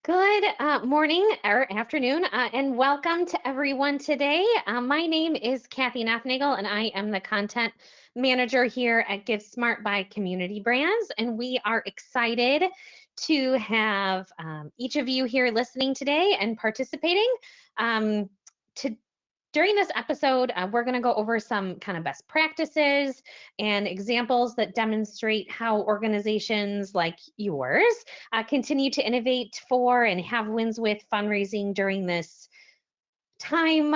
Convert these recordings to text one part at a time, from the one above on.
Good morning or afternoon, and welcome to everyone today. My name is Kathy Nathnagle, and I am the content manager here at Give Smart by Community Brands. And we are excited to have each of you here listening today and participating. Um, to During this episode, we're going to go over some kind of best practices and examples that demonstrate how organizations like yours continue to innovate for and have wins with fundraising during this time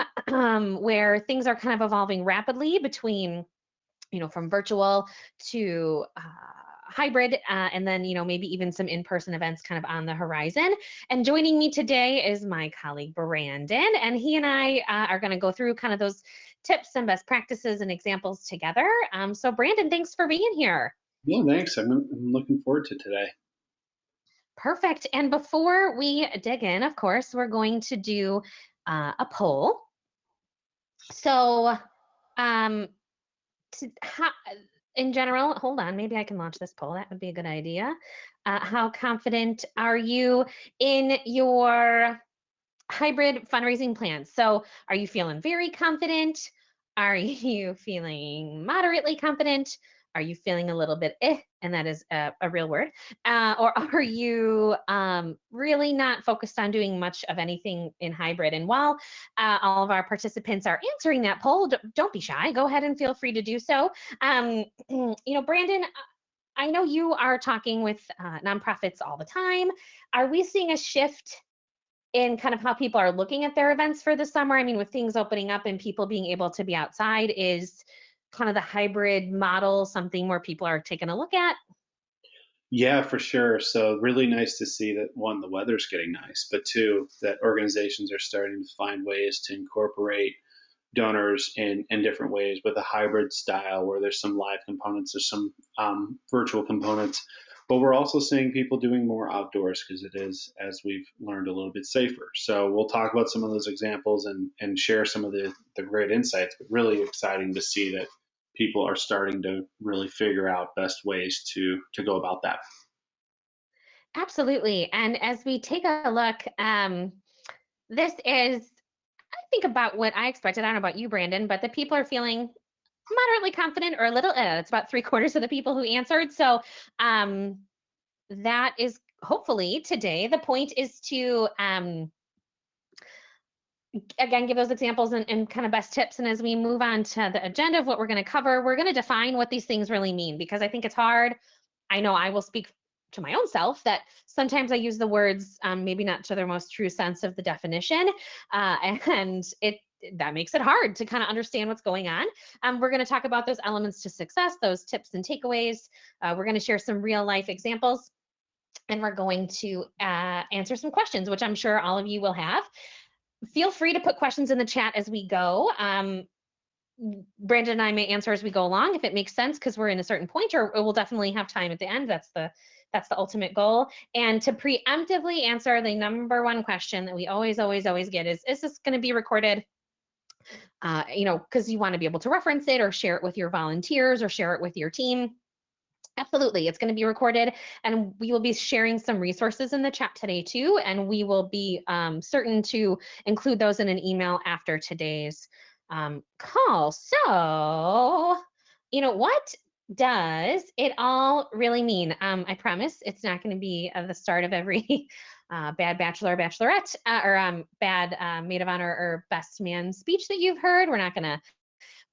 where things are kind of evolving rapidly between from virtual to hybrid, and then, maybe even some in-person events kind of on the horizon. And joining me today is my colleague, Brandon, and he and I are going to go through kind of those tips and best practices and examples together. So Brandon, thanks for being here. Yeah, thanks. I'm looking forward to today. Perfect. And before we dig in, of course, we're going to do a poll. So, um, in general, hold on, maybe I can launch this poll. That would be a good idea. How confident are you in your hybrid fundraising plans? So, are you feeling very confident? Are you feeling moderately confident? Are you feeling a little bit and that is a real word? Or are you really not focused on doing much of anything in hybrid? And while all of our participants are answering that poll, don't be shy. Go ahead and feel free to do so. Brandon, I know you are talking with nonprofits all the time. Are we seeing a shift in kind of how people are looking at their events for the summer? I mean, with things opening up and people being able to be outside, is kind of the hybrid model something where people are taking a look at? Yeah, for sure. So really nice to see that one, the weather's getting nice, but two, that organizations are starting to find ways to incorporate donors in different ways with a hybrid style where there's some live components, there's some virtual components, but we're also seeing people doing more outdoors because it is, as we've learned, a little bit safer. So we'll talk about some of those examples and share some of the great insights, but really exciting to see that people are starting to really figure out best ways to go about that. Absolutely. And as we take a look, this is, I think, about what I expected. I don't know about you, Brandon, but the people are feeling moderately confident or a little, it's about three-quarters of the people who answered. So that is hopefully today. The point is to, again, give those examples and kind of best tips. And as we move on to the agenda of what we're going to cover, we're going to define what these things really mean, because I think it's hard. I know I will speak to my own self that sometimes I use the words maybe not to their most true sense of the definition, and it that makes it hard to kind of understand what's going on. We're going to talk about those elements to success, those tips and takeaways. We're going to share some real life examples, and we're going to answer some questions, which I'm sure all of you will have. Feel free to put questions in the chat as we go. Brandon and I may answer as we go along if it makes sense, because we're in a certain point, or we'll definitely have time at the end. That's the ultimate goal. And to preemptively answer the number one question that we always get is this going to be recorded? Because you want to be able to reference it or share it with your volunteers or share it with your team. Absolutely, it's going to be recorded, and we will be sharing some resources in the chat today too, and we will be certain to include those in an email after today's call. So, what does it all really mean? I promise it's not going to be the start of every bad bachelor or bachelorette or bad maid of honor or best man speech that you've heard. We're not going to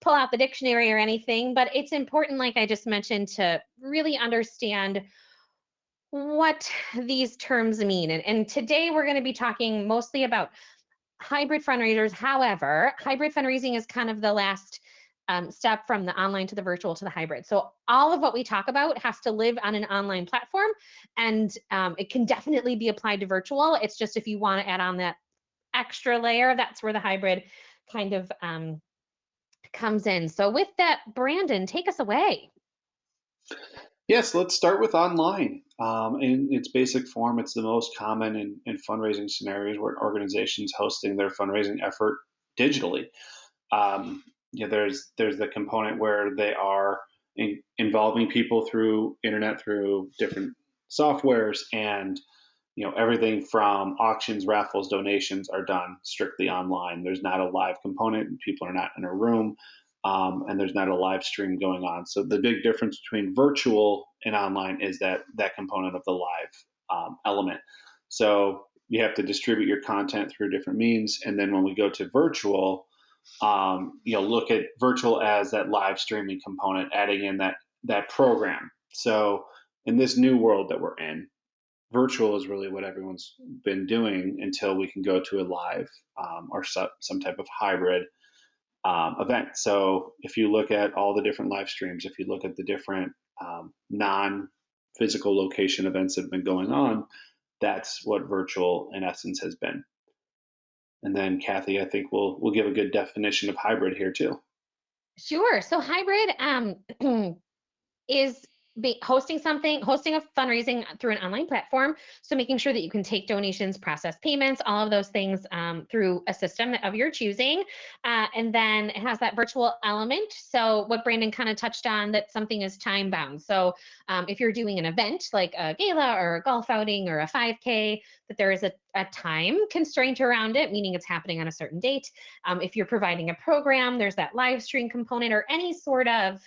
pull out the dictionary or anything, but it's important, like I just mentioned, to really understand what these terms mean. And today we're going to be talking mostly about hybrid fundraisers. However, hybrid fundraising is kind of the last step from the online to the virtual to the hybrid. So all of what we talk about has to live on an online platform, and it can definitely be applied to virtual. It's just if you want to add on that extra layer, that's where the hybrid kind of comes in. So with that, Brandon, take us away. Yes, let's start with online. In its basic form, it's the most common in fundraising scenarios where an organization's hosting their fundraising effort digitally. There's the component where they are involving people through internet, through different softwares, and everything from auctions, raffles, donations are done strictly online. There's not a live component. People are not in a room, and there's not a live stream going on. So the big difference between virtual and online is that component of the live element. So you have to distribute your content through different means. And then when we go to virtual, look at virtual as that live streaming component, adding in that program. So in this new world that we're in, virtual is really what everyone's been doing until we can go to a live or some type of hybrid event. So if you look at all the different live streams, if you look at the different non-physical location events that have been going on, that's what virtual in essence has been. And then Kathy, I think we'll give a good definition of hybrid here too. Sure. So hybrid is hosting a fundraising through an online platform. So making sure that you can take donations, process payments, all of those things through a system of your choosing. And then it has that virtual element. So what Brandon kind of touched on, that something is time bound. So if you're doing an event like a gala or a golf outing or a 5K, that there is a time constraint around it, meaning it's happening on a certain date. If you're providing a program, there's that live stream component or any sort of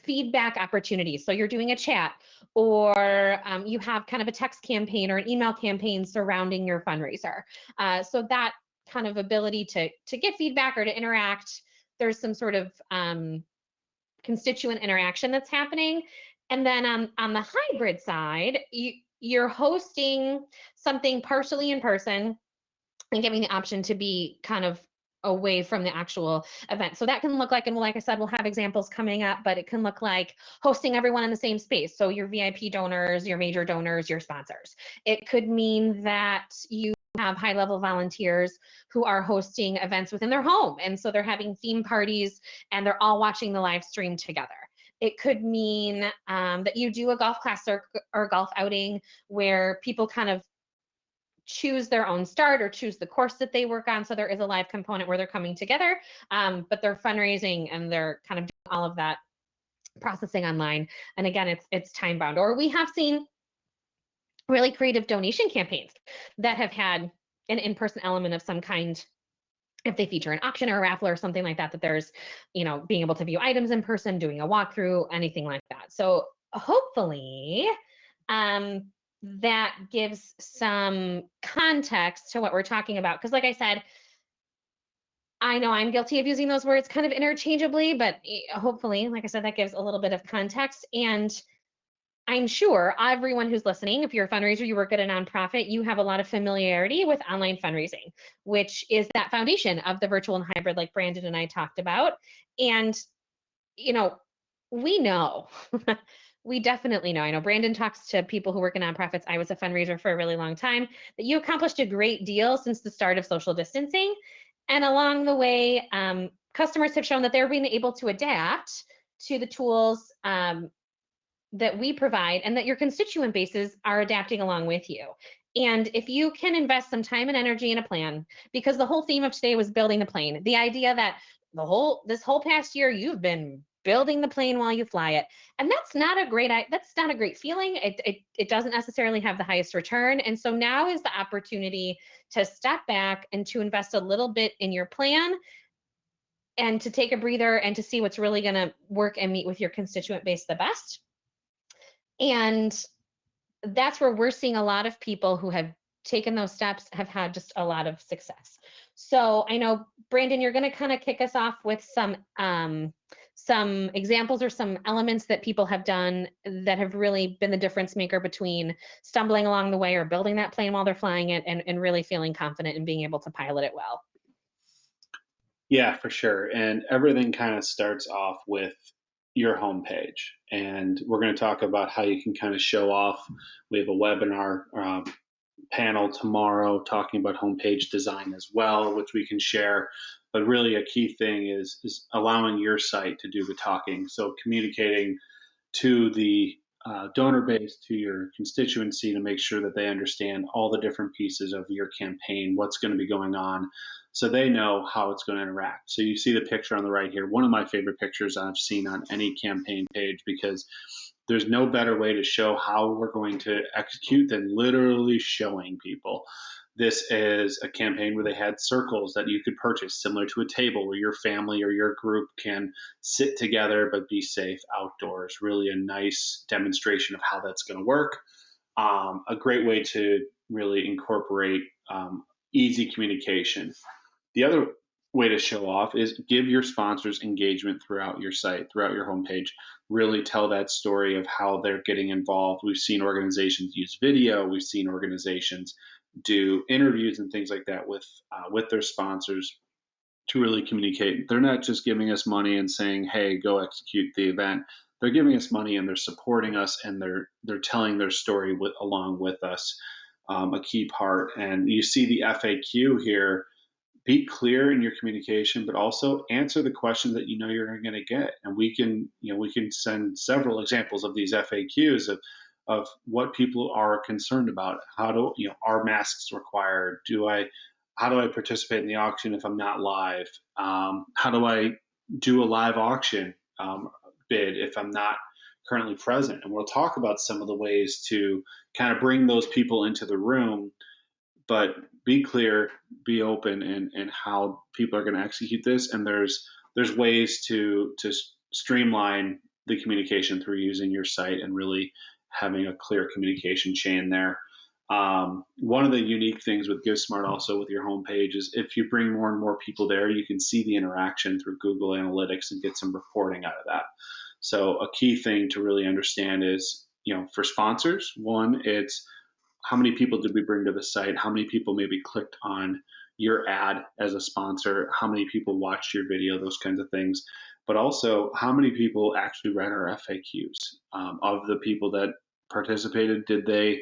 feedback opportunities. So you're doing a chat, or you have kind of a text campaign or an email campaign surrounding your fundraiser. So that kind of ability to get feedback or to interact, there's some sort of constituent interaction that's happening. And then on the hybrid side, you're hosting something partially in person and giving the option to be kind of away from the actual event. So that can look like, and like I said, we'll have examples coming up, but it can look like hosting everyone in the same space. So your VIP donors, your major donors, your sponsors. It could mean that you have high-level volunteers who are hosting events within their home. And so they're having theme parties and they're all watching the live stream together. It could mean that you do a golf class or golf outing where people kind of choose their own start or choose the course that they work on. So there is a live component where they're coming together, but they're fundraising and they're kind of doing all of that processing online. And again, it's time bound. Or we have seen really creative donation campaigns that have had an in-person element of some kind. If they feature an auction or a raffle or something like that, that there's, being able to view items in person, doing a walkthrough, anything like that. So hopefully, that gives some context to what we're talking about. Because like I said, I know I'm guilty of using those words kind of interchangeably, but hopefully, like I said, that gives a little bit of context. And I'm sure everyone who's listening, if you're a fundraiser, you work at a nonprofit, you have a lot of familiarity with online fundraising, which is that foundation of the virtual and hybrid, like Brandon and I talked about. And, we know we definitely know. I know Brandon talks to people who work in nonprofits. I was a fundraiser for a really long time, that you accomplished a great deal since the start of social distancing. And along the way, customers have shown that they're being able to adapt to the tools that we provide, and that your constituent bases are adapting along with you. And if you can invest some time and energy in a plan, because the whole theme of today was building the plane, the idea that this whole past year you've been building the plane while you fly it, and that's not a great feeling. It doesn't necessarily have the highest return. And so now is the opportunity to step back and to invest a little bit in your plan, and to take a breather and to see what's really going to work and meet with your constituent base the best. And that's where we're seeing a lot of people who have taken those steps have had just a lot of success. So I know, Brandon, you're going to kind of kick us off with some examples or some elements that people have done that have really been the difference maker between stumbling along the way or building that plane while they're flying it, and really feeling confident in being able to pilot it well. Yeah, for sure. And everything kind of starts off with your homepage. And we're going to talk about how you can kind of show off. We have a webinar panel tomorrow talking about homepage design as well, which we can share. But really, a key thing is allowing your site to do the talking. So communicating to the donor base, to your constituency, to make sure that they understand all the different pieces of your campaign, what's going to be going on, so they know how it's going to interact. So you see the picture on the right here, one of my favorite pictures I've seen on any campaign page, because there's no better way to show how we're going to execute than literally showing people. This is a campaign where they had circles that you could purchase, similar to a table where your family or your group can sit together but be safe outdoors. Really a nice demonstration of how that's going to work. A great way to really incorporate easy communication. The other way to show off is give your sponsors engagement throughout your site, throughout your homepage. Really tell that story of how they're getting involved. We've seen organizations use video. We've seen organizations do interviews and things like that with their sponsors to really communicate. They're not just giving us money and saying, "Hey, go execute the event." They're giving us money and they're supporting us and they're telling their story along with us. A key part. And you see the FAQ here. Be clear in your communication, but also answer the questions that you know you're going to get. And we can send several examples of these FAQs of what people are concerned about. How do are masks required? How do I participate in the auction if I'm not live? How do I do a live auction bid if I'm not currently present? And we'll talk about some of the ways to kind of bring those people into the room, but be clear, be open in how people are going to execute this. And there's ways to streamline the communication through using your site and really having a clear communication chain there. One of the unique things with GiveSmart also with your homepage is if you bring more and more people there, you can see the interaction through Google Analytics and get some reporting out of that. So a key thing to really understand is, for sponsors, one, it's how many people did we bring to the site? How many people maybe clicked on your ad as a sponsor? How many people watched your video? Those kinds of things. But also, how many people actually read our FAQs? Of the people that participated, did they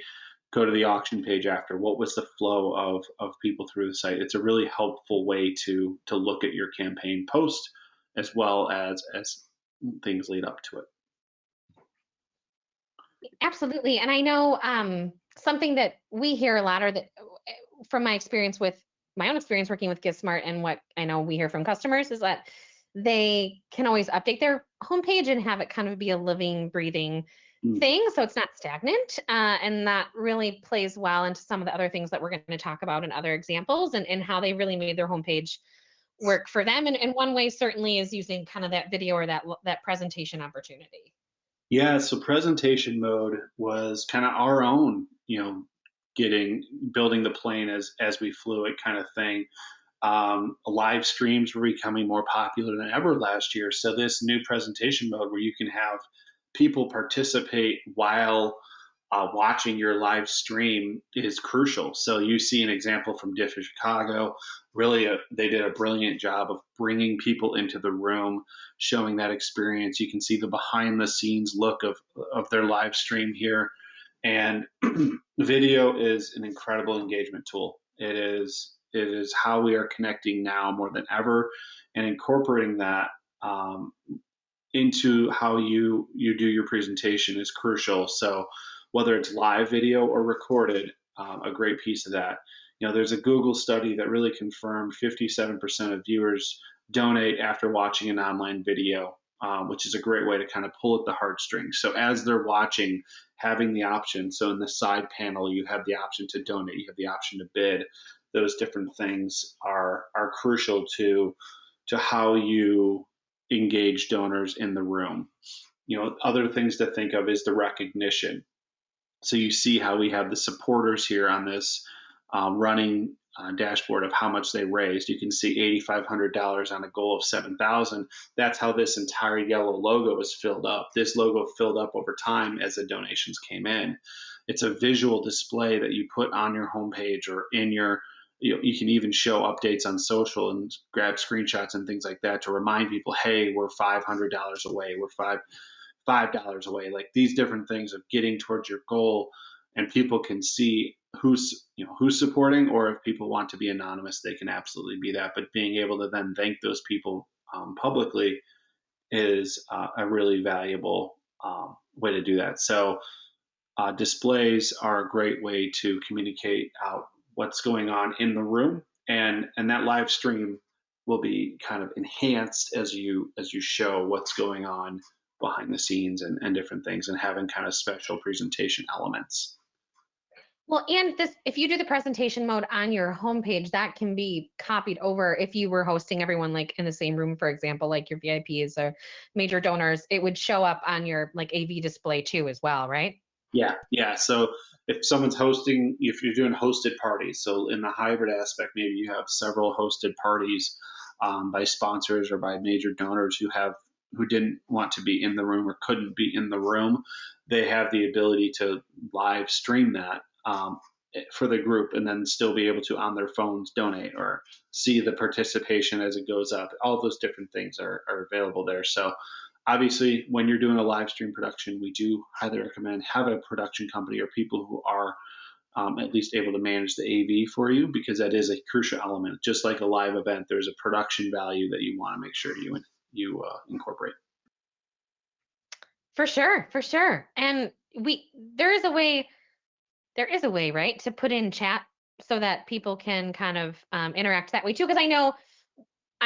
go to the auction page after? What was the flow of people through the site? It's a really helpful way to look at your campaign post as well as things lead up to it. Absolutely. And I know something that we hear a lot, or that from my own experience working with GiveSmart, and what I know we hear from customers, is that they can always update their homepage and have it kind of be a living, breathing thing, so it's not stagnant. And that really plays well into some of the other things that we're going to talk about in other examples, and how they really made their homepage work for them. And one way certainly is using kind of that video or that presentation opportunity. Yeah, so presentation mode was kind of our own, building the plane as we flew it kind of thing. Live streams were becoming more popular than ever last year. So this new presentation mode where you can have people participate while watching your live stream is crucial. So you see an example from Diff of Chicago. Really, they did a brilliant job of bringing people into the room, showing that experience. You can see the behind the scenes look of their live stream here. And video is an incredible engagement tool. It is how we are connecting now more than ever, and incorporating that into how you do your presentation is crucial. So whether it's live video or recorded, a great piece of that. There's a Google study that really confirmed 57% of viewers donate after watching an online video, which is a great way to kind of pull at the heartstrings. So as they're watching, having the option. So in the side panel, you have the option to donate, you have the option to bid. Those different things are crucial to how you engage donors in the room. Other things to think of is the recognition. So you see how we have the supporters here on this running dashboard of how much they raised. You can see $8,500 on a goal of $7,000. That's how this entire yellow logo is filled up. This logo filled up over time as the donations came in. It's a visual display that you put on your homepage or in your, you can even show updates on social and grab screenshots and things like that to remind people, hey, we're $500 away, we're $5 away. Like these different things of getting towards your goal, and people can see who's supporting, or if people want to be anonymous, they can absolutely be that. But being able to then thank those people publicly is a really valuable way to do that. So displays are a great way to communicate out what's going on in the room, and that live stream will be kind of enhanced as you show what's going on behind the scenes and different things, and having kind of special presentation elements. Well, and this, if you do the presentation mode on your homepage, that can be copied over if you were hosting everyone like in the same room, for example, like your VIPs or major donors, it would show up on your like AV display too as well, right? Yeah, yeah. So if someone's hosting, if you're doing hosted parties, so in the hybrid aspect, maybe you have several hosted parties by sponsors or by major donors who didn't want to be in the room or couldn't be in the room. They have the ability to live stream that for the group, and then still be able to on their phones donate or see the participation as it goes up. All those different things are available there. So obviously, when you're doing a live stream production, we do highly recommend have a production company or people who are at least able to manage the AV for you, because that is a crucial element. Just like a live event, there's a production value that you want to make sure you incorporate. For sure, for sure. And we there is a way, right, to put in chat so that people can kind of interact that way too. Because I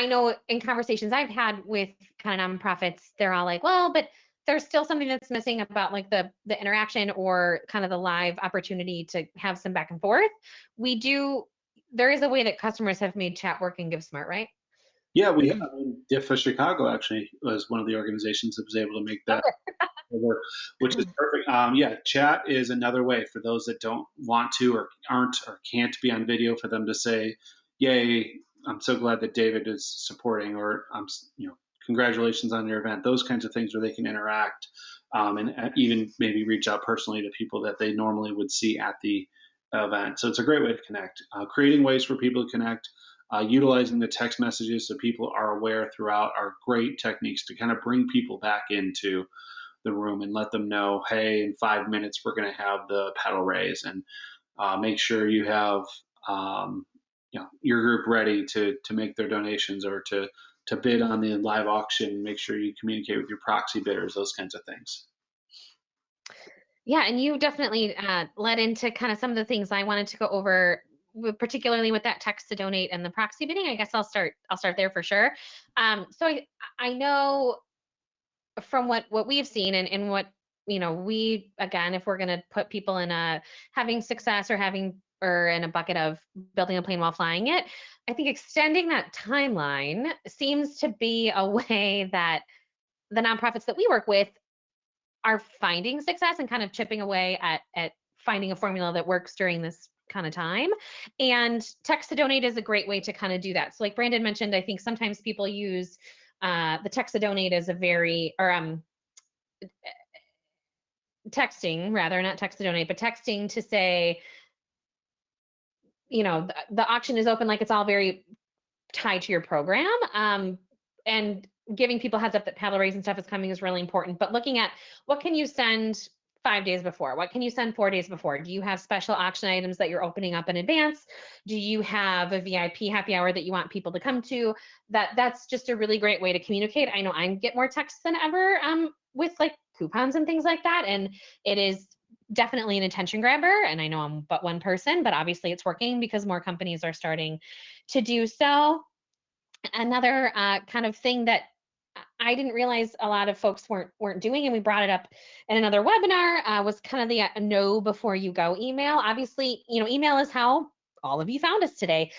know in conversations I've had with kind of nonprofits, they're all like, well, but there's still something that's missing about like the interaction or kind of the live opportunity to have some back and forth. We do, there is a way that customers have made chat work in GiveSmart, right? Yeah, we have. Diff of Chicago actually was one of the organizations that was able to make that work, which is perfect. Yeah, chat is another way for those that don't want to or aren't or can't be on video, for them to say, "Yay, I'm so glad that David is supporting," or congratulations on your event." Those kinds of things where they can interact and even maybe reach out personally to people that they normally would see at the event. So it's a great way to connect. Creating ways for people to connect. Utilizing the text messages so people are aware throughout are great techniques to kind of bring people back into the room and let them know, hey, in 5 minutes we're going to have the pedal raise, and make sure you have your group ready to make their donations or to bid on the live auction. Make sure you communicate with your proxy bidders, those kinds of things. Yeah, and you definitely led into kind of some of the things I wanted to go over, particularly with that text to donate and the proxy bidding. I guess I'll start there for sure. So I know from what we've seen and what we, again, if we're going to put people in a having success or in a bucket of building a plane while flying it, I think extending that timeline seems to be a way that the nonprofits that we work with are finding success and kind of chipping away at finding a formula that works during this kind of time. And text to donate is a great way to kind of do that. So like Brandon mentioned, I think sometimes people use the text to donate as a very, or texting rather, not text to donate, but texting to say, the auction is open, like it's all very tied to your program. And giving people heads up that paddle raise and stuff is coming is really important. But looking at what can you send 5 days before? What can you send 4 days before? Do you have special auction items that you're opening up in advance? Do you have a VIP happy hour that you want people to come to? That's just a really great way to communicate. I know I get more texts than ever with like coupons and things like that. And it is definitely an attention grabber. And I know I'm but one person, but obviously it's working because more companies are starting to do so. Another kind of thing that I didn't realize a lot of folks weren't doing, and we brought it up in another webinar, was kind of the know before you go email. Obviously, email is how all of you found us today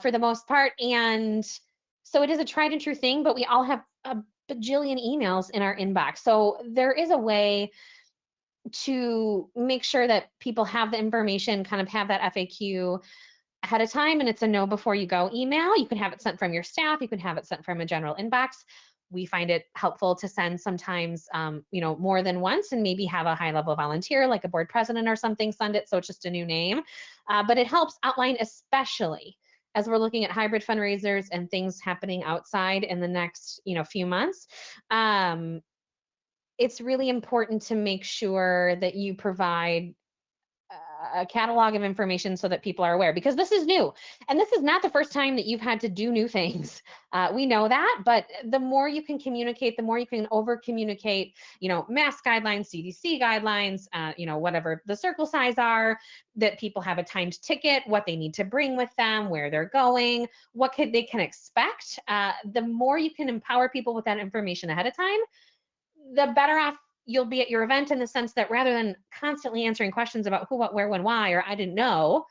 for the most part, and so it is a tried and true thing. But we all have a bajillion emails in our inbox, so there is a way to make sure that people have the information, kind of have that FAQ ahead of time, and it's a know before you go email. You can have it sent from your staff, you can have it sent from a general inbox. We find it helpful to send sometimes more than once, and maybe have a high level volunteer like a board president or something send it, so it's just a new name. But it helps outline, especially as we're looking at hybrid fundraisers and things happening outside in the next few months. It's really important to make sure that you provide a catalog of information so that people are aware, because this is new and this is not the first time that you've had to do new things. We know that, but the more you can communicate, the more you can over communicate, mask guidelines, CDC guidelines, whatever the circle size are, that people have a timed ticket, what they need to bring with them, where they're going, they can expect. The more you can empower people with that information ahead of time, the better off you'll be at your event, in the sense that rather than constantly answering questions about who, what, where, when, why, or I didn't know,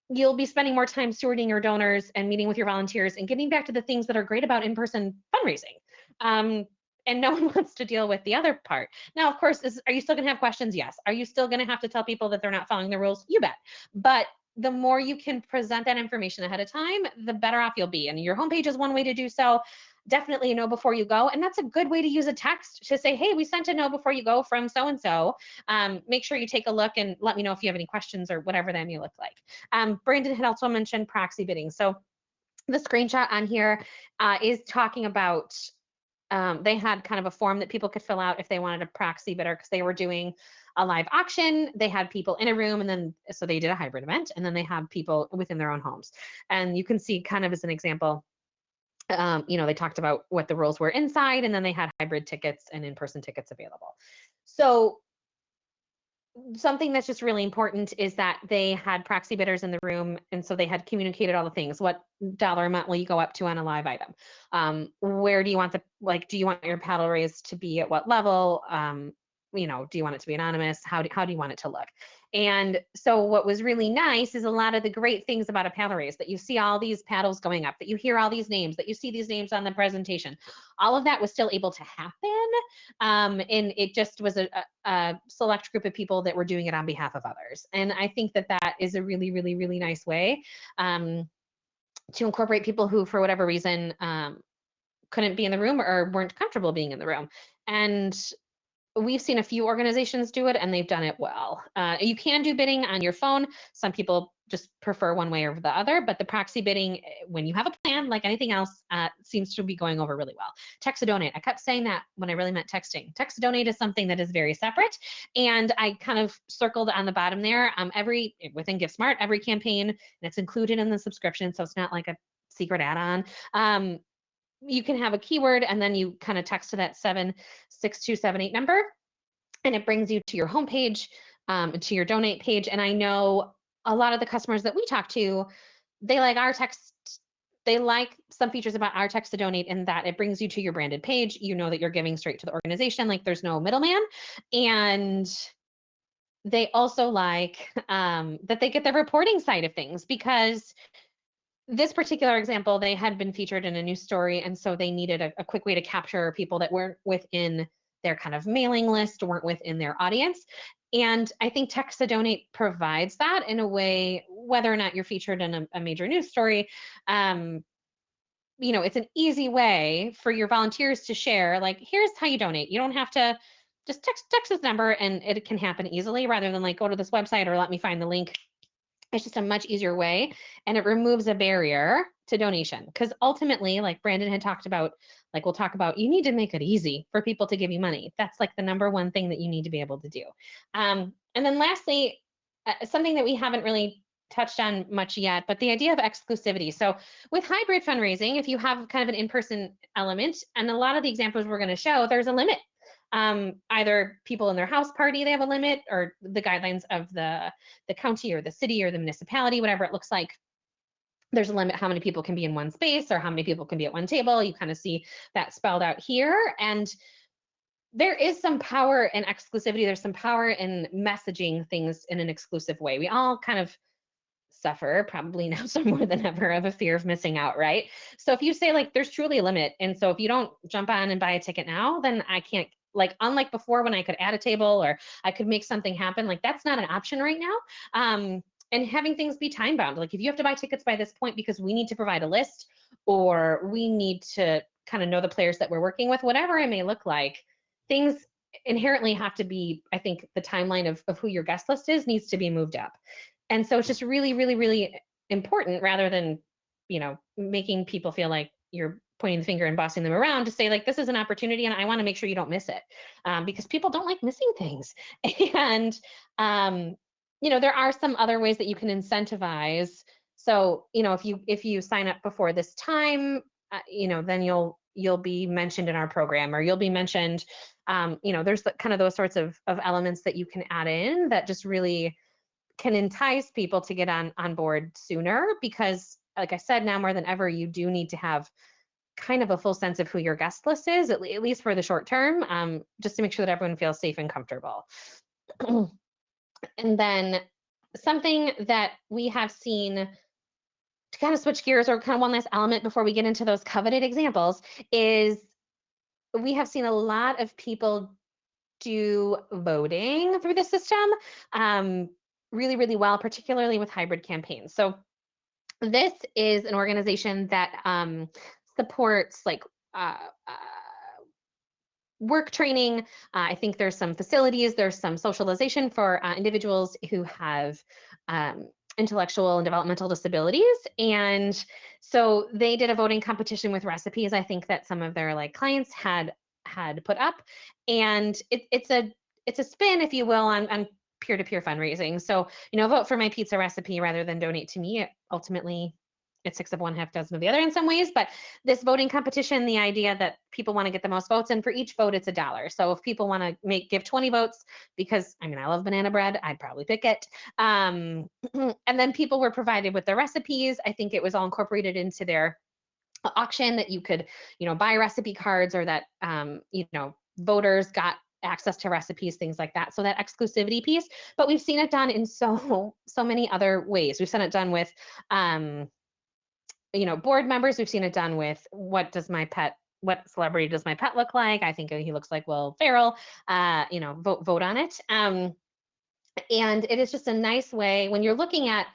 you'll be spending more time stewarding your donors and meeting with your volunteers and getting back to the things that are great about in-person fundraising. And no one wants to deal with the other part. Now, of course, are you still going to have questions? Yes. Are you still going to have to tell people that they're not following the rules? You bet. But the more you can present that information ahead of time, the better off you'll be. And your homepage is one way to do so. Definitely a know before you go. And that's a good way to use a text to say, hey, we sent a know before you go from so-and-so. Make sure you take a look and let me know if you have any questions or whatever that may look like. Brandon had also mentioned proxy bidding. So the screenshot on here is talking about, they had kind of a form that people could fill out if they wanted a proxy bidder, because they were doing a live auction. They had people in a room, and then so they did a hybrid event, and then they had people within their own homes. And you can see kind of as an example, they talked about what the rules were inside, and then they had hybrid tickets and in-person tickets available. So something that's just really important is that they had proxy bidders in the room, and so they had communicated all the things. What dollar amount will you go up to on a live item? Where do you want do you want your paddle raise to be at what level? Do you want it to be anonymous? How do you want it to look? And so what was really nice is a lot of the great things about a paddle raise, that you see all these paddles going up, that you hear all these names, that you see these names on the presentation. All of that was still able to happen. And it just was a select group of people that were doing it on behalf of others. And I think that that is a really, really, really nice way to incorporate people who, for whatever reason, couldn't be in the room or weren't comfortable being in the room. And we've seen a few organizations do it, and they've done it well. You can do bidding on your phone. Some people just prefer one way over the other, but the proxy bidding, when you have a plan, like anything else, seems to be going over really well. Text to donate. I kept saying that when I really meant texting. Text to donate is something that is very separate, and I kind of circled on the bottom there. Within GiftSmart, every campaign, and it's included in the subscription, so it's not like a secret add-on. You can have a keyword, and then you kind of text to that 76278 number, and it brings you to your homepage, to your donate page. And I know a lot of the customers that we talk to, they like our text. They like some features about our text to donate, in that it brings you to your branded page. You know that you're giving straight to the organization, like there's no middleman. And they also like that they get the reporting side of things, because this particular example, they had been featured in a news story, and so they needed a quick way to capture people that weren't within their kind of mailing list, weren't within their audience. And I think Text to Donate provides that in a way, whether or not you're featured in a major news story. It's an easy way for your volunteers to share, like, here's how you donate. You don't have to just text this number, and it can happen easily, rather than like go to this website or let me find the link. It's just a much easier way, and it removes a barrier to donation, because ultimately, like Brandon had talked about, like we'll talk about, you need to make it easy for people to give you money. That's like the number one thing that you need to be able to do. And then lastly, something that we haven't really touched on much yet, but the idea of exclusivity. So with hybrid fundraising, if you have kind of an in-person element, and a lot of the examples we're going to show, there's a limit. Either people in their house party, they have a limit, or the guidelines of the county or the city or the municipality, whatever it looks like. There's a limit how many people can be in one space, or how many people can be at one table. You kind of see that spelled out here. And there is some power in exclusivity. There's some power in messaging things in an exclusive way. We all kind of suffer, probably now so more than ever, of a fear of missing out, right? So if you say, like, there's truly a limit, and so if you don't jump on and buy a ticket now, then I can't, like, unlike before when I could add a table or I could make something happen, like that's not an option right now. And having things be time bound, like if you have to buy tickets by this point because we need to provide a list, or we need to kind of know the players that we're working with, whatever it may look like, things inherently have to be, I think the timeline of who your guest list is needs to be moved up. And so it's just really, really, really important, rather than, making people feel like you're pointing the finger and bossing them around, to say, like, this is an opportunity and I want to make sure you don't miss it, because people don't like missing things. And, there are some other ways that you can incentivize. So, if you sign up before this time, then you'll be mentioned in our program, or you'll be mentioned, there's kind of those sorts of elements that you can add in that just really can entice people to get on board sooner, because like I said, now more than ever, you do need to have kind of a full sense of who your guest list is, at least for the short term, just to make sure that everyone feels safe and comfortable. And then something that we have seen, to kind of switch gears, or kind of one last element before we get into those coveted examples, is we have seen a lot of people do voting through the system really, really well, particularly with hybrid campaigns. So this is an organization that supports like uh, uh, work training. I think there's some facilities, there's some socialization for individuals who have intellectual and developmental disabilities. And so they did a voting competition with recipes, I think that some of their like clients had put up. And it's a spin, if you will, on peer-to-peer fundraising. So, vote for my pizza recipe rather than donate to me. Ultimately, it's six of one, half dozen of the other in some ways. But this voting competition, the idea that people want to get the most votes, and for each vote, it's $1. So if people want to give 20 votes, because I mean, I love banana bread, I'd probably pick it. And then people were provided with the recipes. I think it was all incorporated into their auction that you could, buy recipe cards, or that, voters got access to recipes, things like that. So that exclusivity piece, but we've seen it done in so many other ways. We've seen it done with, board members. We've seen it done with what celebrity does my pet look like? I think he looks like Will Ferrell. Vote on it. And it is just a nice way when you're looking at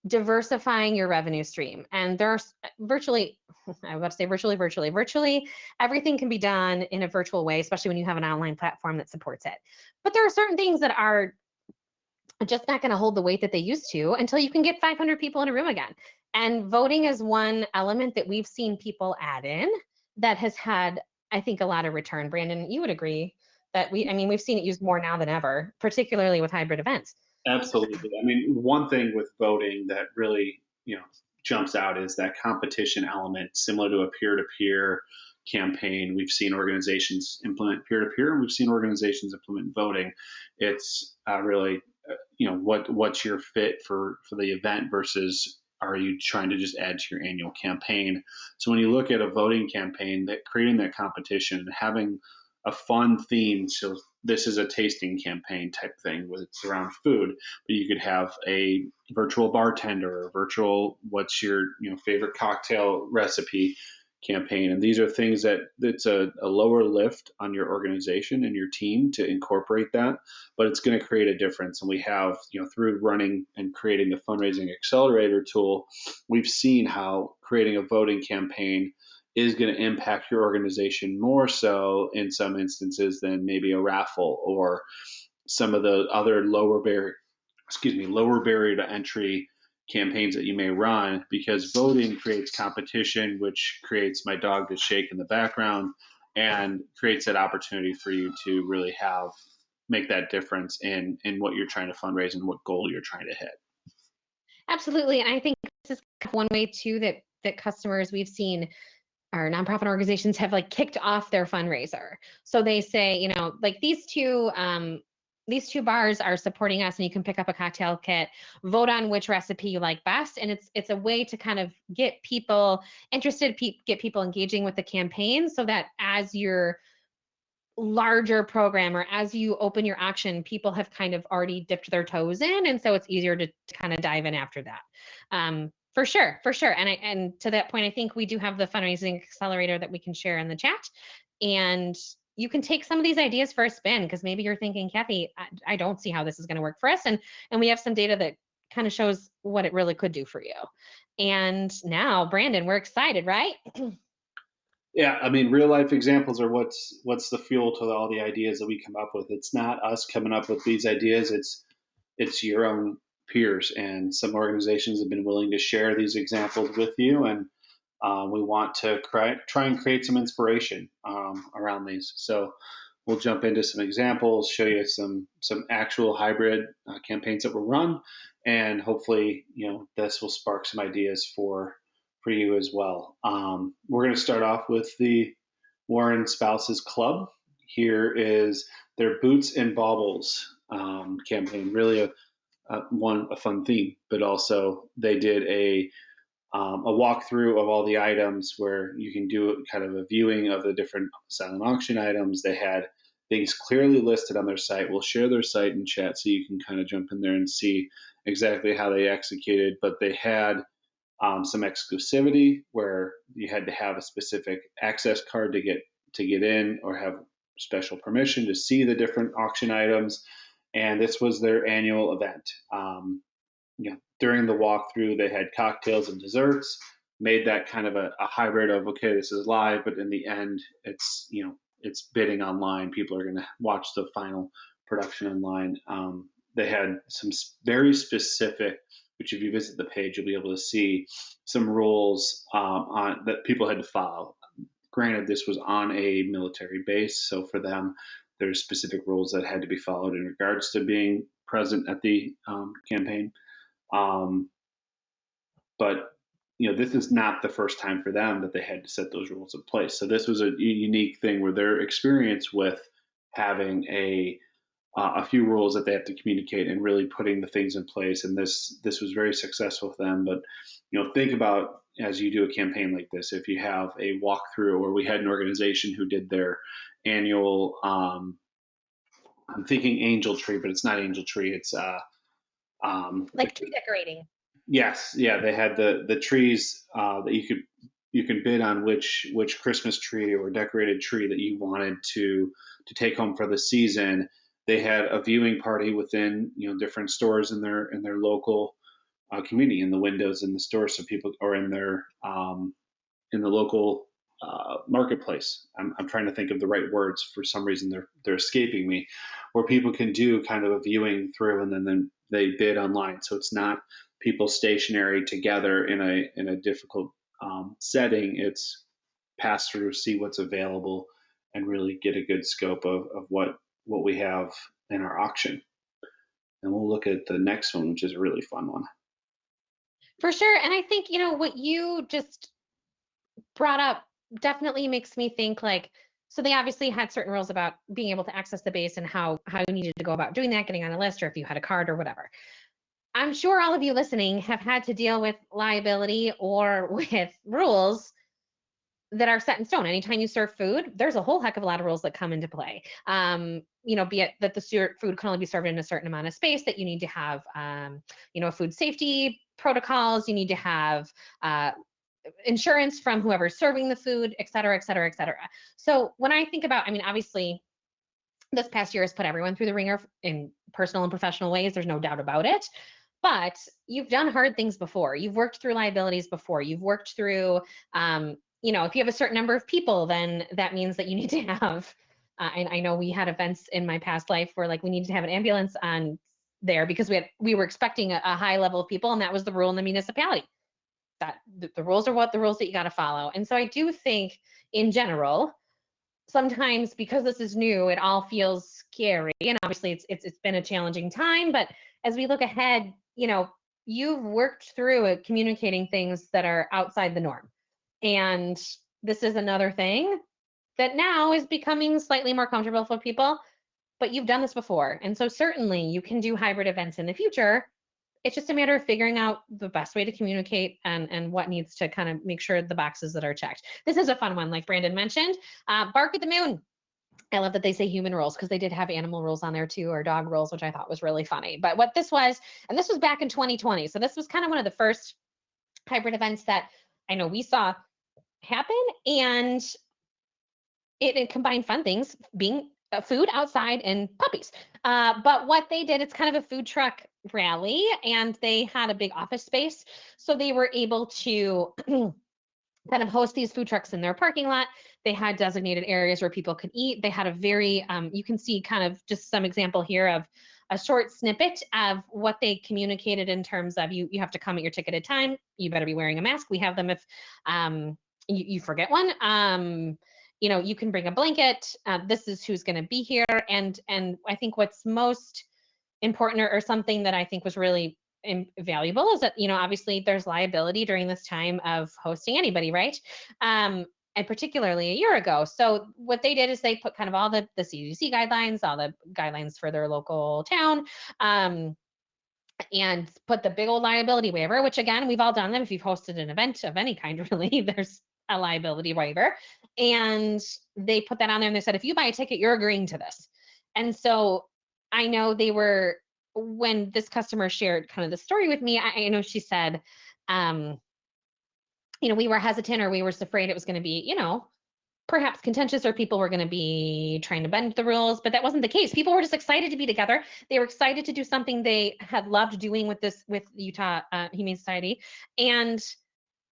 diversifying your revenue stream. And there's virtually, I was about to say virtually everything can be done in a virtual way, especially when you have an online platform that supports it. But there are certain things that are just not going to hold the weight that they used to until you can get 500 people in a room again. And voting is one element that we've seen people add in that has had, I think, a lot of return. Brandon, you would agree that we've seen it used more now than ever, particularly with hybrid events. Absolutely. I mean, one thing with voting that really, jumps out is that competition element, similar to a peer-to-peer campaign. We've seen organizations implement peer-to-peer, and we've seen organizations implement voting. It's really, what's your fit for the event versus are you trying to just add to your annual campaign? So when you look at a voting campaign, that creating that competition, having a fun theme. So this is a tasting campaign type thing with it's around food, but you could have a virtual bartender or virtual what's your favorite cocktail recipe campaign. And these are things that it's a lower lift on your organization and your team to incorporate that, but it's going to create a difference. And we have, through running and creating the fundraising accelerator tool, we've seen how creating a voting campaign is going to impact your organization more so in some instances than maybe a raffle or some of the other lower barrier to entry campaigns that you may run, because voting creates competition, which creates my dog to shake in the background and creates that opportunity for you to really make that difference in what you're trying to fundraise and what goal you're trying to hit. Absolutely. And I think this is one way too that customers we've seen, our nonprofit organizations, have like kicked off their fundraiser. So they say, like these two bars are supporting us, and you can pick up a cocktail kit, vote on which recipe you like best. And it's a way to kind of get people interested, get people engaging with the campaign, so that as your larger program or as you open your auction, people have kind of already dipped their toes in. And so it's easier to kind of dive in after that. For sure. And to that point, I think we do have the fundraising accelerator that we can share in the chat. And you can take some of these ideas for a spin, because maybe you're thinking, Kathy, I don't see how this is going to work for us. And we have some data that kind of shows what it really could do for you. And now, Brandon, we're excited, right? Yeah, I mean, real life examples are what's the fuel to all the ideas that we come up with. It's not us coming up with these ideas. It's your own peers, and some organizations have been willing to share these examples with you, and we want to try and create some inspiration around these. So we'll jump into some examples, show you some actual hybrid campaigns that were run, and hopefully, this will spark some ideas for you as well. We're going to start off with the Warren Spouses Club. Here is their Boots and Baubles campaign. Really a fun theme, but also they did a walkthrough of all the items where you can do kind of a viewing of the different silent auction items. They had things clearly listed on their site. We'll share their site in chat so you can kind of jump in there and see exactly how they executed. But they had some exclusivity where you had to have a specific access card to get in or have special permission to see the different auction items. And this was their annual event. During the walkthrough, they had cocktails and desserts, made that kind of a hybrid of, okay, this is live, but in the end, it's bidding online. People are going to watch the final production online. They had some very specific, which if you visit the page, you'll be able to see some rules that people had to follow. Granted, this was on a military base, so for them, there's specific rules that had to be followed in regards to being present at the campaign. But this is not the first time for them that they had to set those rules in place. So this was a unique thing where their experience with having a few rules that they have to communicate and really putting the things in place. And this was very successful for them. But think about as you do a campaign like this, if you have a walkthrough, or we had an organization who did their annual. I'm thinking Angel Tree, but it's not Angel Tree. It's like tree decorating. Yes, yeah, they had the trees that you can bid on which Christmas tree or decorated tree that you wanted to take home for the season. They had a viewing party within different stores in their local community, in the windows in the stores, so people, or in their in the local marketplace. I'm trying to think of the right words. For some reason, they're escaping me. Where people can do kind of a viewing through, and then they bid online. So it's not people stationary together in a difficult setting. It's pass through, see what's available, and really get a good scope of what we have in our auction. And we'll look at the next one, which is a really fun one. For sure. And I think, what you just brought up definitely makes me think, like, so they obviously had certain rules about being able to access the base and how you needed to go about doing that, getting on a list, or if you had a card or whatever. I'm sure all of you listening have had to deal with liability or with rules that are set in stone. Anytime you serve food, there's a whole heck of a lot of rules that come into play. Be it that the food can only be served in a certain amount of space, that you need to have, food safety protocols, you need to have insurance from whoever's serving the food, et cetera, et cetera, et cetera. So when I think about, obviously, this past year has put everyone through the ringer in personal and professional ways. There's no doubt about it. But you've done hard things before. You've worked through liabilities before. You've worked through, if you have a certain number of people, then that means that you need to have, and I know we had events in my past life where, like, we needed to have an ambulance on there because we were expecting a high level of people, and that was the rule in the municipality. That the rules are the rules that you got to follow. And so I do think, in general, sometimes because this is new, it all feels scary. And obviously it's been a challenging time, but as we look ahead, you've worked through it, communicating things that are outside the norm. And this is another thing that now is becoming slightly more comfortable for people, but you've done this before. And so certainly you can do hybrid events in the future. It's just a matter of figuring out the best way to communicate and what needs to kind of make sure the boxes that are checked. This is a fun one, like Brandon mentioned. Bark at the Moon. I love that they say human rules, because they did have animal rules on there too, or dog rules, which I thought was really funny. But what this was, and this was back in 2020, so this was kind of one of the first hybrid events that I know we saw happen, and it combined fun things, being food outside and puppies. But what they did, it's kind of a food truck rally, and they had a big office space. So they were able to kind of host these food trucks in their parking lot. They had designated areas where people could eat. They had a very, you can see kind of just some example here of a short snippet of what they communicated in terms of you have to come at your ticketed time. You better be wearing a mask. We have them if you forget one. You can bring a blanket. This is who's going to be here. And I think what's most important, or something that I think was really valuable, is that, obviously there's liability during this time of hosting anybody, right? And particularly a year ago. So what they did is they put kind of all the CDC guidelines, all the guidelines for their local town, and put the big old liability waiver, which again, we've all done them. If you've hosted an event of any kind, really, there's a liability waiver. And they put that on there and they said, if you buy a ticket, you're agreeing to this. And so I know they were, when this customer shared kind of the story with me, I know she said, we were hesitant, or we were afraid it was going to be, perhaps contentious, or people were going to be trying to bend the rules, but that wasn't the case. People were just excited to be together. They were excited to do something they had loved doing with Utah Humane Society. And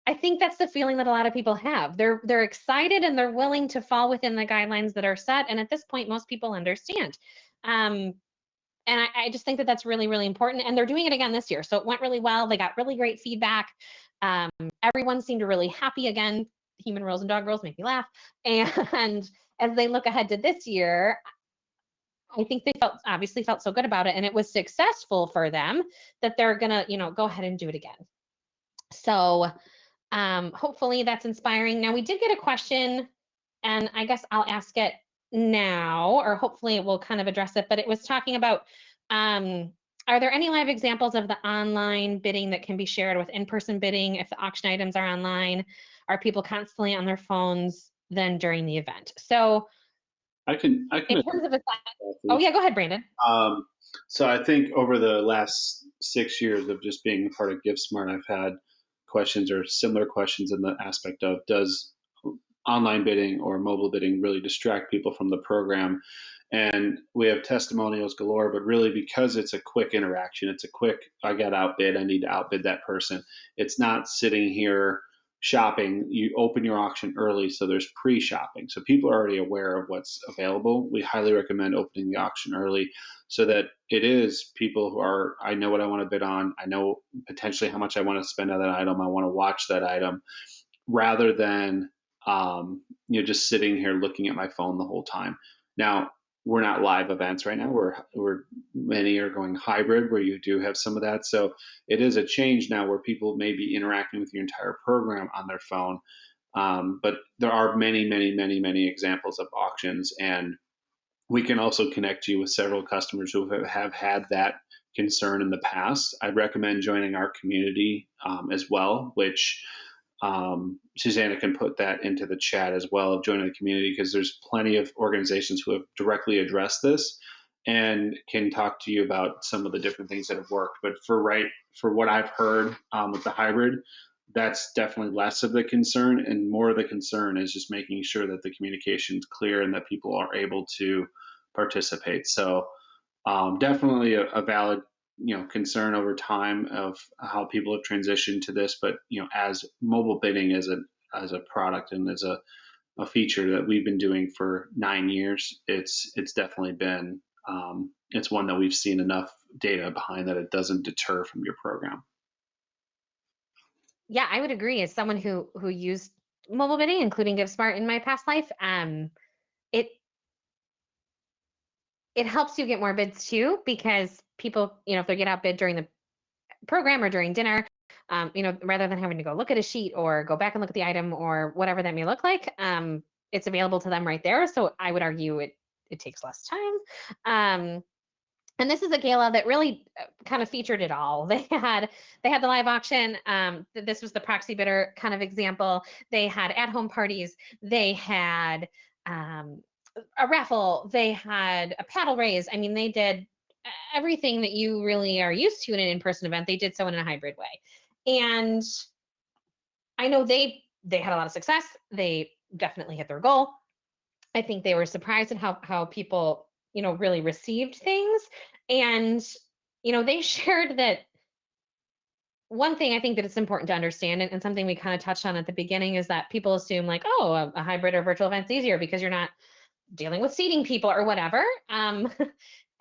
I think that's the feeling that a lot of people have. They're excited and they're willing to fall within the guidelines that are set. And at this point, most people understand. And I just think that that's really, really important. And they're doing it again this year. So it went really well. They got really great feedback. Everyone seemed really happy again. Human rules and dog rules make me laugh. And as they look ahead to this year, I think they obviously felt so good about it, and it was successful for them that they're gonna, go ahead and do it again. So hopefully that's inspiring. Now, we did get a question, and I guess I'll ask it now, or hopefully we'll kind of address it, but it was talking about, are there any live examples of the online bidding that can be shared with in-person bidding if the auction items are online? Are people constantly on their phones then during the event? So I can in terms of oh yeah, go ahead, Brandon. So I think over the last 6 years of just being a part of GiveSmart, I've had questions or similar questions in the aspect of, does online bidding or mobile bidding really distract people from the program? And we have testimonials galore, but really because it's a quick interaction, it's a quick, I got outbid, I need to outbid that person. It's not sitting here shopping. You open your auction early, so there's pre-shopping. So people are already aware of what's available. We highly recommend opening the auction early so that it is people who are, I know what I want to bid on. I know potentially how much I want to spend on that item. I want to watch that item rather than just sitting here looking at my phone the whole time. Now, we're not live events right now. We're many are going hybrid where you do have some of that. So it is a change now where people may be interacting with your entire program on their phone. But there are many, many, many, many examples of auctions, and we can also connect you with several customers who have had that concern in the past. I'd recommend joining our community as well, which Susanna can put that into the chat as well, joining the community, because there's plenty of organizations who have directly addressed this and can talk to you about some of the different things that have worked. But for what I've heard with the hybrid, that's definitely less of the concern, and more of the concern is just making sure that the communication is clear and that people are able to participate. So definitely a valid concern over time of how people have transitioned to this. But as mobile bidding as a product and as a feature that we've been doing for 9 years, it's definitely been it's one that we've seen enough data behind that it doesn't deter from your program. Yeah, I would agree. As someone who used mobile bidding, including GiveSmart in my past life, it helps you get more bids too, because people, if they get outbid during the program or during dinner, rather than having to go look at a sheet or go back and look at the item or whatever that may look like, it's available to them right there. So I would argue it takes less time. And this is a gala that really kind of featured it all. They had the live auction. This was the proxy bidder kind of example. They had at-home parties. They had a raffle. They had a paddle raise. I mean, they did everything that you really are used to in an in-person event. They did so in a hybrid way. And I know they had a lot of success. They definitely hit their goal. I think they were surprised at how people really received things. And they shared that one thing I think that it's important to understand, and something we kind of touched on at the beginning, is that people assume like, oh, a hybrid or virtual event's easier because you're not dealing with seating people or whatever.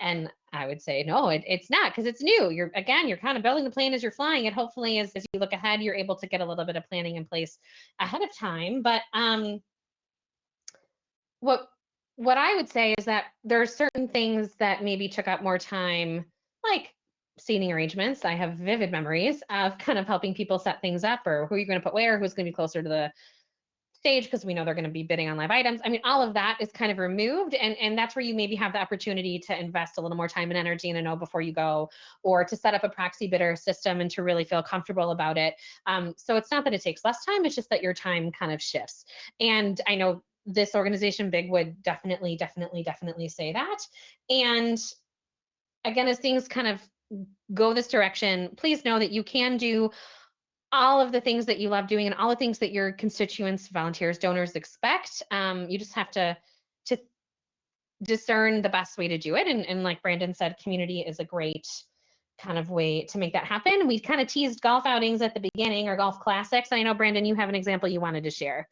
And I would say, no, it's not, because it's new. You're kind of building the plane as you're flying it. Hopefully, as you look ahead, you're able to get a little bit of planning in place ahead of time. But what I would say is that there are certain things that maybe took up more time, like seating arrangements. I have vivid memories of kind of helping people set things up, or who you're going to put where, who's going to be closer to the stage because we know they're going to be bidding on live items. I mean, all of that is kind of removed, and that's where you maybe have the opportunity to invest a little more time and energy in a no before you go, or to set up a proxy bidder system and to really feel comfortable about it. So it's not that it takes less time, it's just that your time kind of shifts. And I know this organization, Big, would definitely say that. And again, as things kind of go this direction, please know that you can do all of the things that you love doing and all the things that your constituents, volunteers, donors expect. You just have to discern the best way to do it. And like Brandon said, community is a great kind of way to make that happen. We kind of teased golf outings at the beginning, or golf classics. And I know, Brandon, you have an example you wanted to share.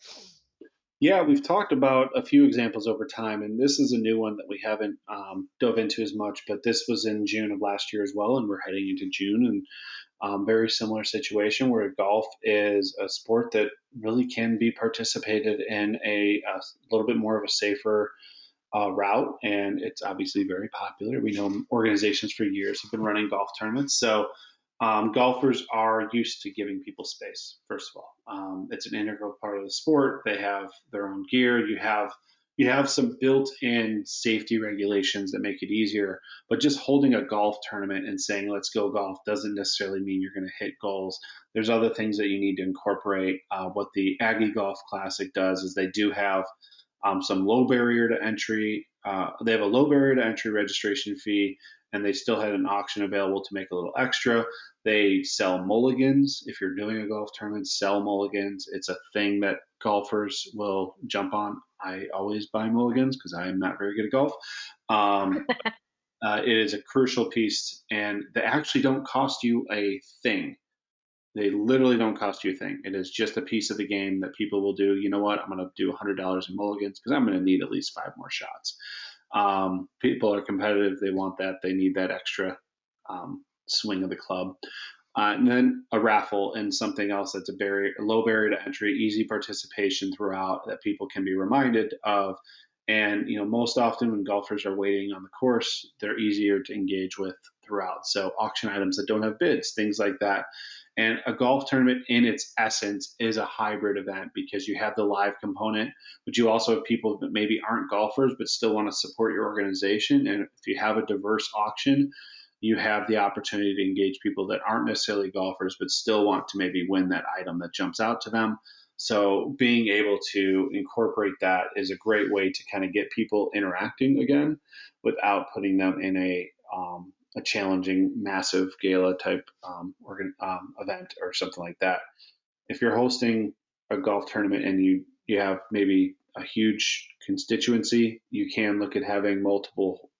Yeah, we've talked about a few examples over time, and this is a new one that we haven't dove into as much, but this was in June of last year as well, and we're heading into June, and very similar situation where golf is a sport that really can be participated in a little bit more of a safer route, and it's obviously very popular. We know organizations for years have been running golf tournaments, so golfers are used to giving people space. First of all, it's an integral part of the sport. They have their own gear. You have some built-in safety regulations that make it easier. But just holding a golf tournament and saying "let's go golf" doesn't necessarily mean you're going to hit goals. There's other things that you need to incorporate. What the Aggie Golf Classic does is they do have some low barrier to entry. They have a low barrier to entry registration fee, and they still had an auction available to make a little extra. They sell mulligans. If you're doing a golf tournament, sell mulligans. It's a thing that golfers will jump on. I always buy mulligans because I am not very good at golf. Um, it is a crucial piece, and they actually don't cost you a thing. They literally don't cost you a thing. It is just a piece of the game that people will do. You know what? I'm going to do $100 in mulligans because I'm going to need at least 5 more shots. People are competitive. They want that. They need that extra swing of the club. And then a raffle and something else that's a low barrier to entry, easy participation throughout that people can be reminded of. And most often when golfers are waiting on the course, they're easier to engage with throughout. So auction items that don't have bids, things like that. And a golf tournament in its essence is a hybrid event because you have the live component, but you also have people that maybe aren't golfers but still want to support your organization. And if you have a diverse auction, you have the opportunity to engage people that aren't necessarily golfers but still want to maybe win that item that jumps out to them. So being able to incorporate that is a great way to kind of get people interacting again without putting them in a challenging, massive gala type event or something like that. If you're hosting a golf tournament and you have maybe a huge constituency, you can look at having multiple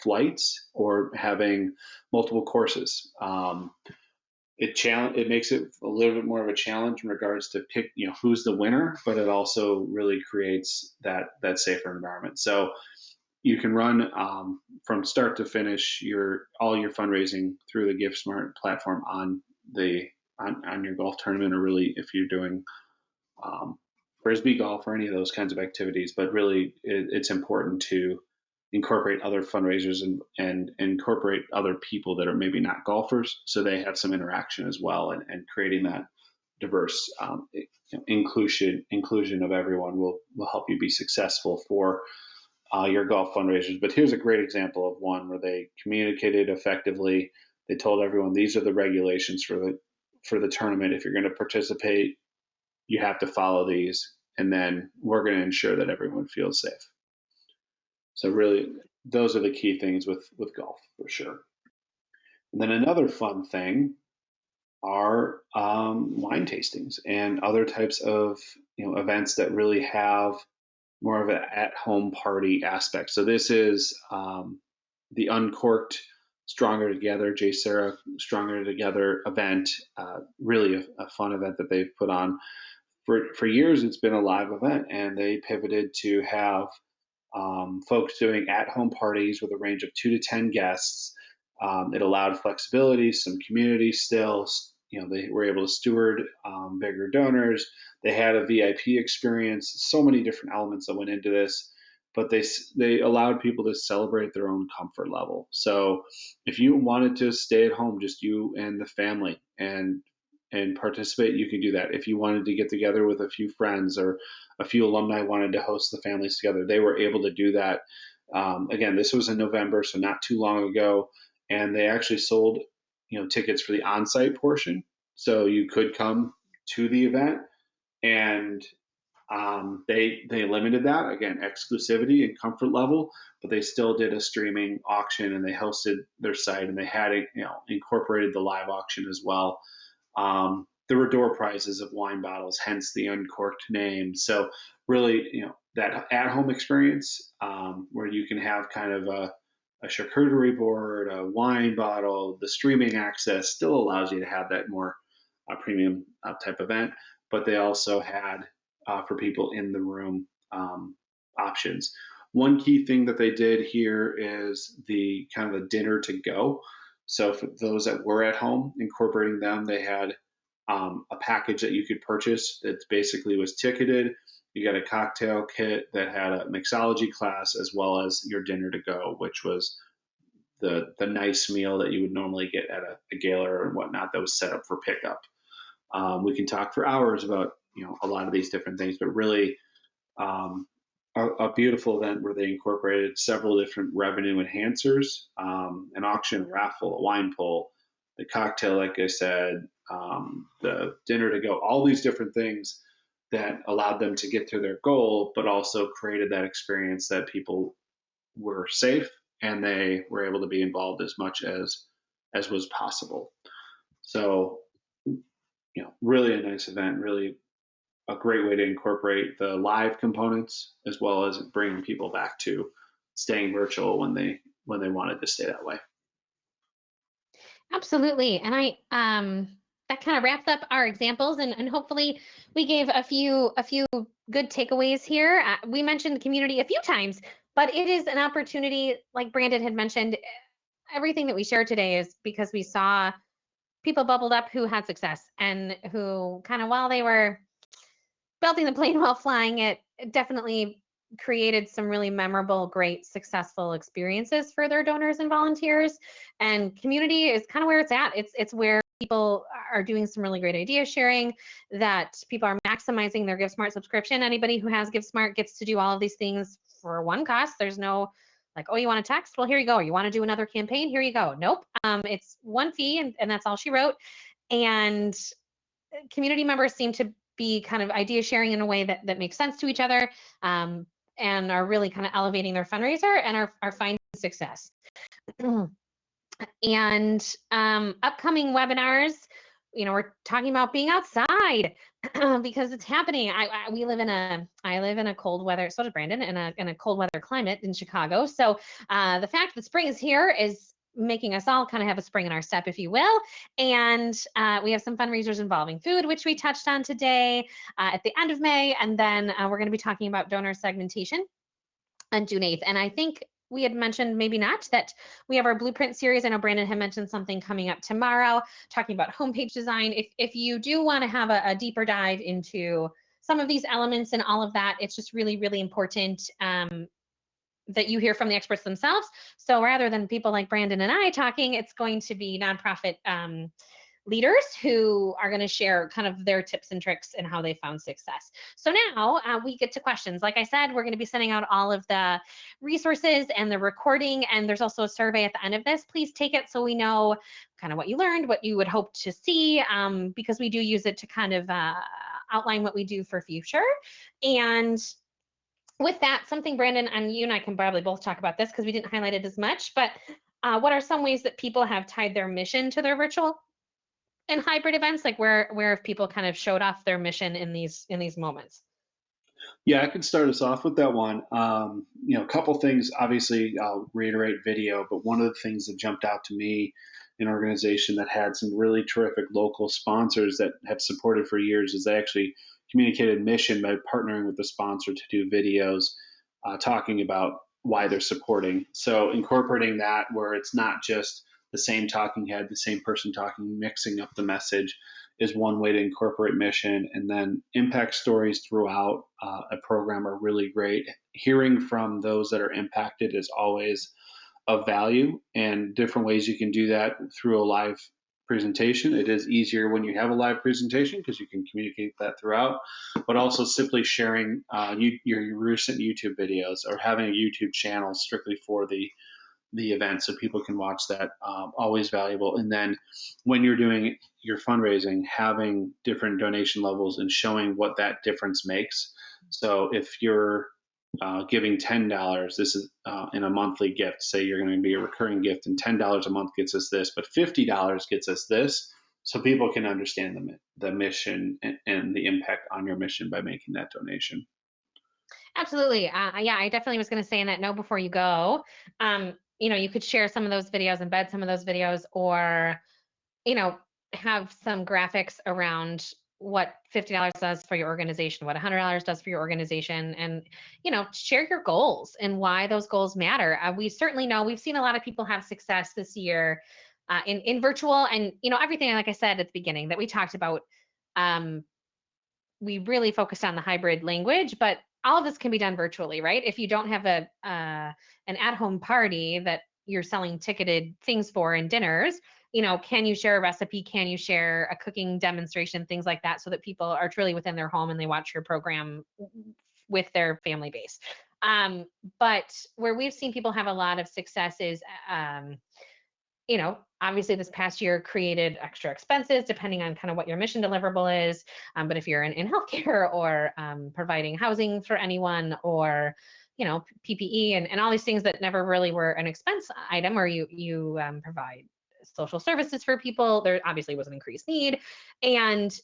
flights or having multiple courses. It makes it a little bit more of a challenge in regards to pick who's the winner, but it also really creates that safer environment. So you can run from start to finish all your fundraising through the GiftSmart platform on your golf tournament, or really if you're doing frisbee golf or any of those kinds of activities. But really, it's important to incorporate other fundraisers and incorporate other people that are maybe not golfers, so they have some interaction as well, and creating that diverse inclusion of everyone will help you be successful for your golf fundraisers. But here's a great example of one where they communicated effectively. They told everyone these are the regulations for the tournament. If you're going to participate, you have to follow these, and then we're going to ensure that everyone feels safe. So really, those are the key things with golf for sure. And then another fun thing are wine tastings and other types of events that really have more of an at-home party aspect. So this is the Uncorked Stronger Together, J. Sarah Stronger Together event. Really a fun event that they've put on. For years, it's been a live event, and they pivoted to have folks doing at-home parties with a range of 2 to 10 guests. It allowed flexibility, some community still. They were able to steward bigger donors. They had a VIP experience. So many different elements that went into this, but they allowed people to celebrate their own comfort level. So if you wanted to stay at home, just you and the family, and and participate, you can do that. If you wanted to get together with a few friends or a few alumni wanted to host the families together, they were able to do that. Again, this was in November, so not too long ago, and they actually sold, tickets for the on-site portion, so you could come to the event, and they limited that, again, exclusivity and comfort level, but they still did a streaming auction, and they hosted their site, and they had incorporated the live auction as well. There were door prizes of wine bottles, hence the uncorked name. So really, that at-home experience, where you can have kind of a charcuterie board, a wine bottle, the streaming access still allows you to have that more premium type event. But they also had, for people in the room, options. One key thing that they did here is the kind of a dinner to go. So for those that were at home, incorporating them, they had a package that you could purchase that basically was ticketed. You got a cocktail kit that had a mixology class as well as your dinner to go, which was the nice meal that you would normally get at a gala or whatnot that was set up for pickup. We can talk for hours about a lot of these different things, but really um, a beautiful event where they incorporated several different revenue enhancers, an auction, a raffle, a wine pull, the cocktail, like I said, the dinner to go, all these different things that allowed them to get to their goal, but also created that experience that people were safe and they were able to be involved as much as was possible. So, really a nice event, really a great way to incorporate the live components as well as bringing people back to staying virtual when they wanted to stay that way. Absolutely. And that kind of wraps up our examples, and hopefully we gave a few good takeaways here. We mentioned the community a few times, but it is an opportunity, like Brandon had mentioned. Everything that we shared today is because we saw people bubbled up who had success and who kind of, while they were building the plane while flying it, definitely created some really memorable, great, successful experiences for their donors and volunteers. And community is kind of where it's at. It's where people are doing some really great idea sharing, that people are maximizing their GiveSmart subscription. Anybody who has GiveSmart gets to do all of these things for one cost. There's no like, oh, you want to text? Well, here you go. You want to do another campaign? Here you go. Nope. It's one fee, and that's all she wrote. And community members seem to be kind of idea sharing in a way that makes sense to each other, and are really kind of elevating their fundraiser and are finding success. And upcoming webinars, we're talking about being outside because it's happening. I live in a cold weather, so does Brandon, in a cold weather climate in Chicago. So the fact that spring is here is making us all kind of have a spring in our step, if you will. And we have some fundraisers involving food, which we touched on today at the end of May. And then we're going to be talking about donor segmentation on June 8th. And I think we had mentioned, maybe not, that we have our blueprint series. I know Brandon had mentioned something coming up tomorrow, talking about homepage design. If you do want to have a deeper dive into some of these elements and all of that, it's just really, really important that you hear from the experts themselves. So rather than people like Brandon and I talking, it's going to be nonprofit leaders who are going to share kind of their tips and tricks and how they found success. So now we get to questions. Like I said, we're going to be sending out all of the resources and the recording, and there's also a survey at the end of this. Please take it so we know kind of what you learned, what you would hope to see, because we do use it to kind of outline what we do for future. And with that, something Brandon and you and I can probably both talk about this because we didn't highlight it as much, but what are some ways that people have tied their mission to their virtual and hybrid events? Like where have people kind of showed off their mission in these moments? Yeah, I can start us off with that one. A couple things. Obviously, I'll reiterate video, but one of the things that jumped out to me, an organization that had some really terrific local sponsors that have supported for years, is they actually communicated mission by partnering with the sponsor to do videos talking about why they're supporting. So incorporating that where it's not just the same talking head, the same person talking, mixing up the message is one way to incorporate mission. And then impact stories throughout a program are really great. Hearing from those that are impacted is always of value, and different ways you can do that through a live presentation. It is easier when you have a live presentation because you can communicate that throughout, but also simply sharing your recent YouTube videos or having a YouTube channel strictly for the event so people can watch that. Always valuable. And then when you're doing your fundraising, having different donation levels and showing what that difference makes. So if you're giving $10, this is in a monthly gift, say you're going to be a recurring gift, and $10 a month gets us this, but $50 gets us this. So people can understand the mission and the impact on your mission by making that donation. Absolutely. Yeah, I definitely was going to say in that note before you go, you could share some of those videos, embed some of those videos, or, you know, have some graphics around what $50 does for your organization, what $100 does for your organization, and, share your goals and why those goals matter. We certainly know we've seen a lot of people have success this year in virtual and, everything, like I said at the beginning that we talked about. Um, we really focused on the hybrid language, but all of this can be done virtually, right? If you don't have an at-home party that you're selling ticketed things for and dinners, can you share a recipe? Can you share a cooking demonstration, things like that, so that people are truly within their home and they watch your program with their family base? But where we've seen people have a lot of success is obviously this past year created extra expenses depending on kind of what your mission deliverable is. But if you're in healthcare or providing housing for anyone or, PPE and all these things that never really were an expense item, or you provide social services for people, there obviously was an increased need. And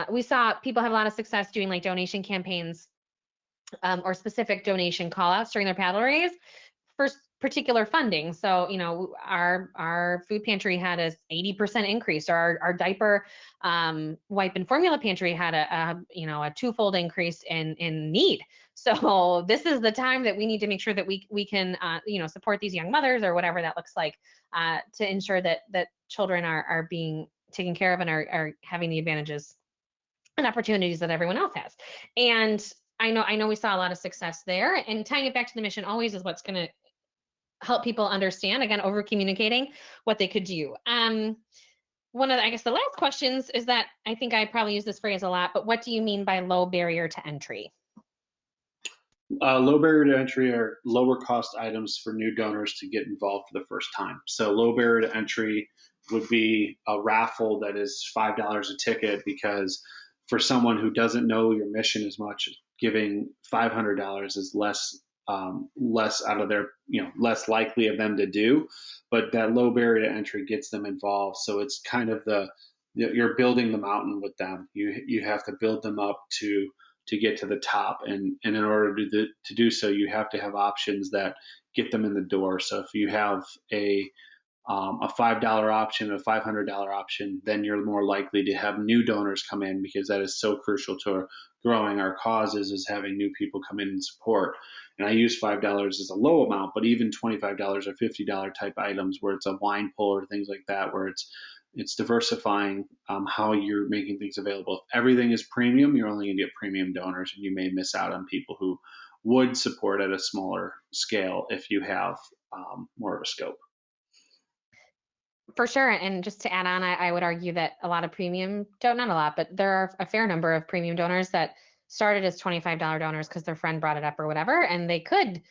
we saw people have a lot of success doing like donation campaigns or specific donation call outs during their paddle raise for particular funding. So, our food pantry had a 80% increase. Our diaper, wipe and formula pantry had a twofold increase in need. So this is the time that we need to make sure that we can, support these young mothers or whatever that looks like, to ensure that children are being taken care of and are having the advantages and opportunities that everyone else has. And I know we saw a lot of success there, and tying it back to the mission always is what's going to help people understand, again, over communicating what they could do. One of the, I guess the last questions is that I think I probably use this phrase a lot, but what do you mean by low barrier to entry? Low barrier to entry are lower cost items for new donors to get involved for the first time. So low barrier to entry would be a raffle that is $5 a ticket, because for someone who doesn't know your mission as much, giving $500 is less out of their, less likely of them to do. But that low barrier to entry gets them involved. So it's kind of you're building the mountain with them. You have to build them up to get to the top, and in order to do so, you have to have options that get them in the door. So if you have a $5 option, a $500 option, then you're more likely to have new donors come in, because that is so crucial to growing our causes, is having new people come in and support. And I use $5 as a low amount, but even $25 or $50 type items where it's a wine pull or things like that, where it's diversifying how you're making things available. If everything is premium, you're only going to get premium donors, and you may miss out on people who would support at a smaller scale if you have more of a scope. For sure. And just to add on, I would argue that a lot of premium, not a lot, but there are a fair number of premium donors that started as $25 donors because their friend brought it up or whatever. And they could,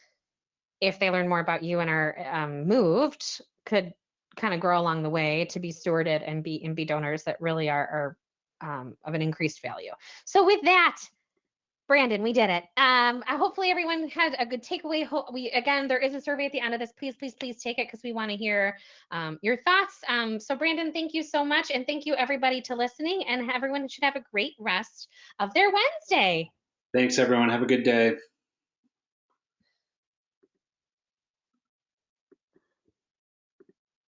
if they learn more about you and are moved, could kind of grow along the way to be stewarded and be donors that really are of an increased value. So with that, Brandon, we did it. Hopefully everyone had a good takeaway. Again, there is a survey at the end of this. Please, please, please take it, because we want to hear your thoughts. So Brandon, thank you so much. And thank you everybody to listening, and everyone should have a great rest of their Wednesday. Thanks everyone. Have a good day.